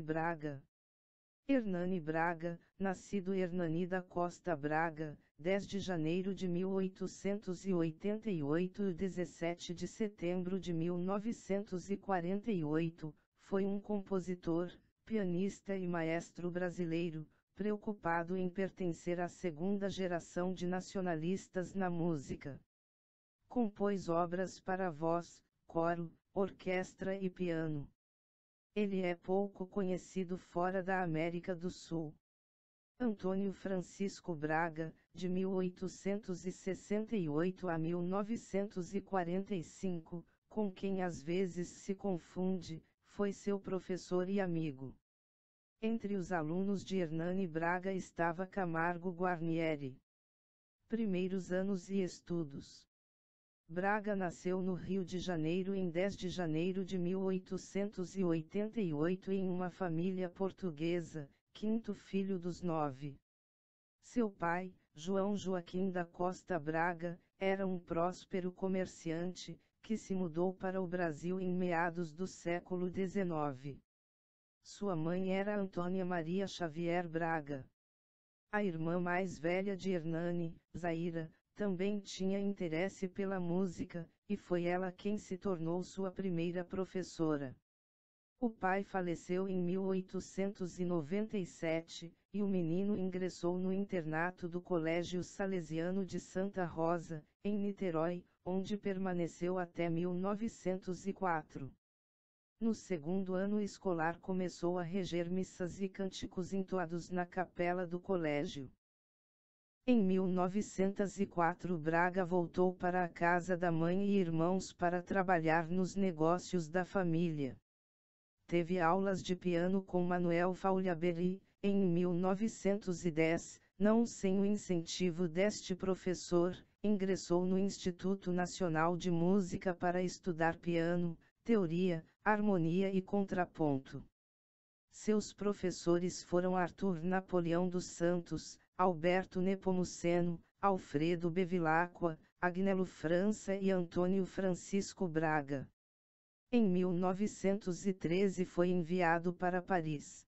Braga. Hernani Braga, nascido Hernani da Costa Braga, 10 de janeiro de 1888 e 17 de setembro de 1948, foi um compositor, pianista e maestro brasileiro, preocupado em pertencer à segunda geração de nacionalistas na música. Compôs obras para voz, coro, orquestra e piano. Ele é pouco conhecido fora da América do Sul. Antônio Francisco Braga, de 1868 a 1945, com quem às vezes se confunde, foi seu professor e amigo. Entre os alunos de Hernani Braga estava Camargo Guarnieri. Primeiros anos e estudos. Braga nasceu no Rio de Janeiro em 10 de janeiro de 1888 em uma família portuguesa, quinto filho dos 9. Seu pai, João Joaquim da Costa Braga, era um próspero comerciante, que se mudou para o Brasil em meados do século XIX. Sua mãe era Antônia Maria Xavier Braga. A irmã mais velha de Hernani, Zaira, também tinha interesse pela música, e foi ela quem se tornou sua primeira professora. O pai faleceu em 1897, e o menino ingressou no internato do Colégio Salesiano de Santa Rosa, em Niterói, onde permaneceu até 1904. No segundo ano escolar começou a reger missas e cânticos entoados na capela do colégio. Em 1904 Braga voltou para a casa da mãe e irmãos para trabalhar nos negócios da família. Teve aulas de piano com Manuel Faulhaberry, em 1910, não sem o incentivo deste professor, ingressou no Instituto Nacional de Música para estudar piano, teoria, harmonia e contraponto. Seus professores foram Arthur Napoleão dos Santos, Alberto Nepomuceno, Alfredo Bevilacqua, Agnello França e Antônio Francisco Braga. Em 1913 foi enviado para Paris.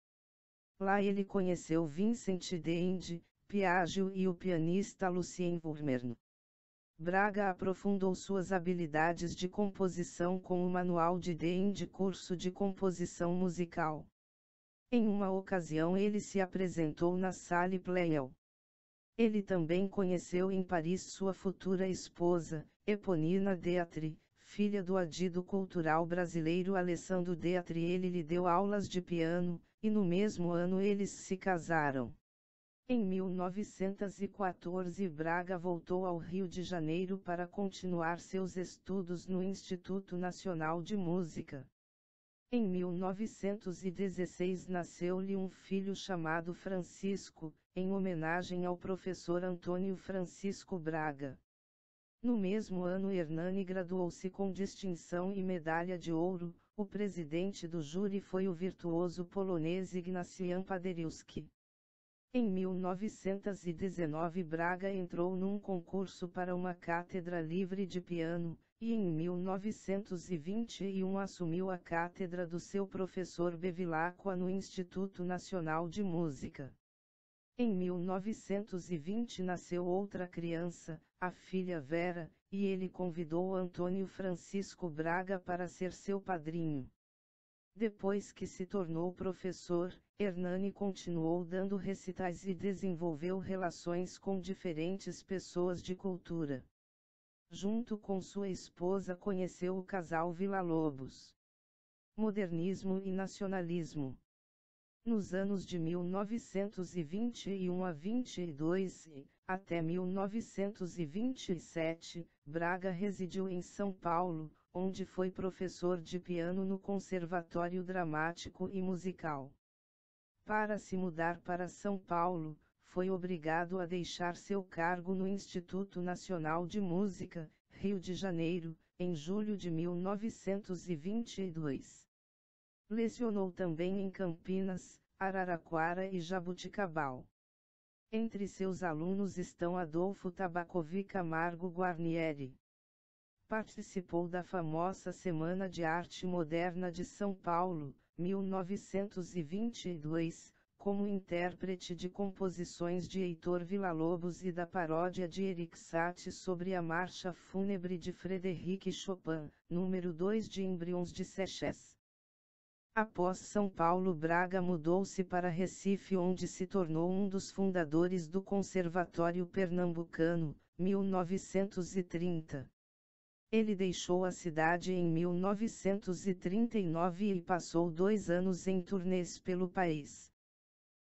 Lá ele conheceu Vincent d'Indy, Piaggio e o pianista Lucien Bourmerno. Braga aprofundou suas habilidades de composição com o Manual de d'Indy, curso de composição musical. Em uma ocasião ele se apresentou na Salle Pleyel. Ele também conheceu em Paris sua futura esposa, Eponina Deatri, filha do adido cultural brasileiro Alessandro Deatri. Ele lhe deu aulas de piano, e no mesmo ano eles se casaram. Em 1914 Braga voltou ao Rio de Janeiro para continuar seus estudos no Instituto Nacional de Música. Em 1916 nasceu-lhe um filho chamado Francisco, em homenagem ao professor Antônio Francisco Braga. No mesmo ano Hernani graduou-se com distinção e medalha de ouro. O presidente do júri foi o virtuoso polonês Ignacjan Paderewski. Em 1919 Braga entrou num concurso para uma cátedra livre de piano, e em 1921 assumiu a cátedra do seu professor Bevilacqua no Instituto Nacional de Música. Em 1920 nasceu outra criança, a filha Vera, e ele convidou Antônio Francisco Braga para ser seu padrinho. Depois que se tornou professor, Hernani continuou dando recitais e desenvolveu relações com diferentes pessoas de cultura. Junto com sua esposa conheceu o casal Villa-Lobos. Modernismo e nacionalismo. Nos anos de 1921 a 22 e, até 1927, Braga residiu em São Paulo, onde foi professor de piano no Conservatório Dramático e Musical. Para se mudar para São Paulo, foi obrigado a deixar seu cargo no Instituto Nacional de Música, Rio de Janeiro, em julho de 1922. Lecionou também em Campinas, Araraquara e Jabuticabal. Entre seus alunos estão Adolfo Tabacovi Camargo Guarnieri. Participou da famosa Semana de Arte Moderna de São Paulo, 1922, como intérprete de composições de Heitor Villa-Lobos e da paródia de Erik Satie sobre a Marcha Fúnebre de Frédéric Chopin, número 2 de Embriões de Seychelles. Após São Paulo, Braga mudou-se para Recife, onde se tornou um dos fundadores do Conservatório Pernambucano, 1930. Ele deixou a cidade em 1939 e passou 2 anos em turnês pelo país.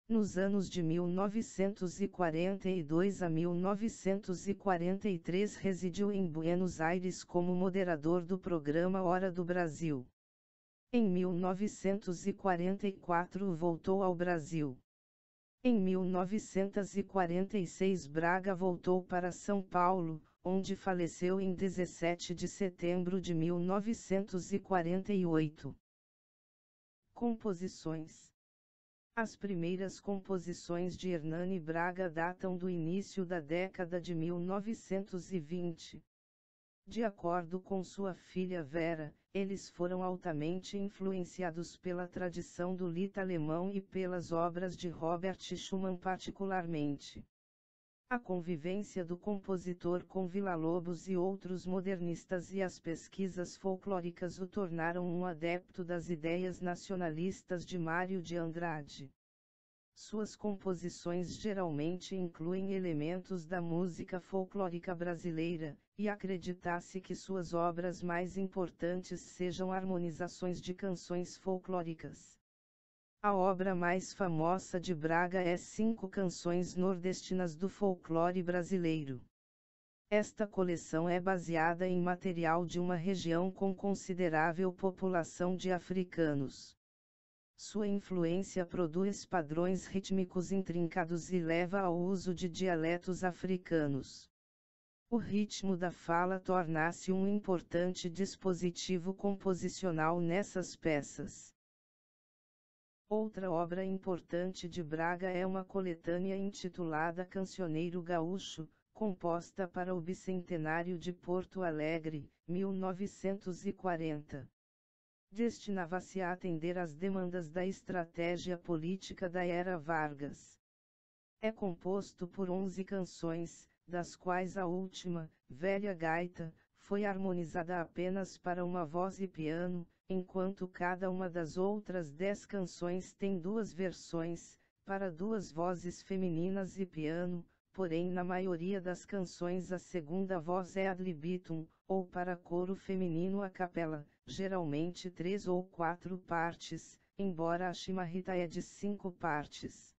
Nos anos de 1942 a 1943 residiu em Buenos Aires como moderador do programa Hora do Brasil. Em 1944 voltou ao Brasil. Em 1946 Braga voltou para São Paulo, onde faleceu em 17 de setembro de 1948. Composições. As primeiras composições de Hernani Braga datam do início da década de 1920. De acordo com sua filha Vera, eles foram altamente influenciados pela tradição do lied alemão e pelas obras de Robert Schumann particularmente. A convivência do compositor com Villa-Lobos e outros modernistas e as pesquisas folclóricas o tornaram um adepto das ideias nacionalistas de Mário de Andrade. Suas composições geralmente incluem elementos da música folclórica brasileira, e acredita-se que suas obras mais importantes sejam harmonizações de canções folclóricas. A obra mais famosa de Braga é 5 Canções Nordestinas do Folclore Brasileiro. Esta coleção é baseada em material de uma região com considerável população de africanos. Sua influência produz padrões rítmicos intrincados e leva ao uso de dialetos africanos. O ritmo da fala torna-se um importante dispositivo composicional nessas peças. Outra obra importante de Braga é uma coletânea intitulada Cancioneiro Gaúcho, composta para o bicentenário de Porto Alegre, 1940. Destinava-se a atender às demandas da estratégia política da era Vargas. É composto por 11 canções, das quais a última, Velha Gaita, foi harmonizada apenas para uma voz e piano, enquanto cada uma das outras 10 canções tem 2 versões, para 2 vozes femininas e piano, porém na maioria das canções a segunda voz é ad libitum, ou para coro feminino a capela, geralmente 3 ou 4 partes, embora a Chimarrita é de 5 partes.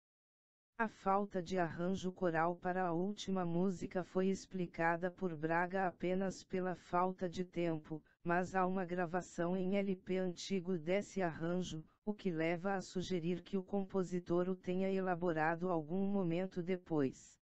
A falta de arranjo coral para a última música foi explicada por Braga apenas pela falta de tempo, mas há uma gravação em LP antigo desse arranjo, o que leva a sugerir que o compositor o tenha elaborado algum momento depois.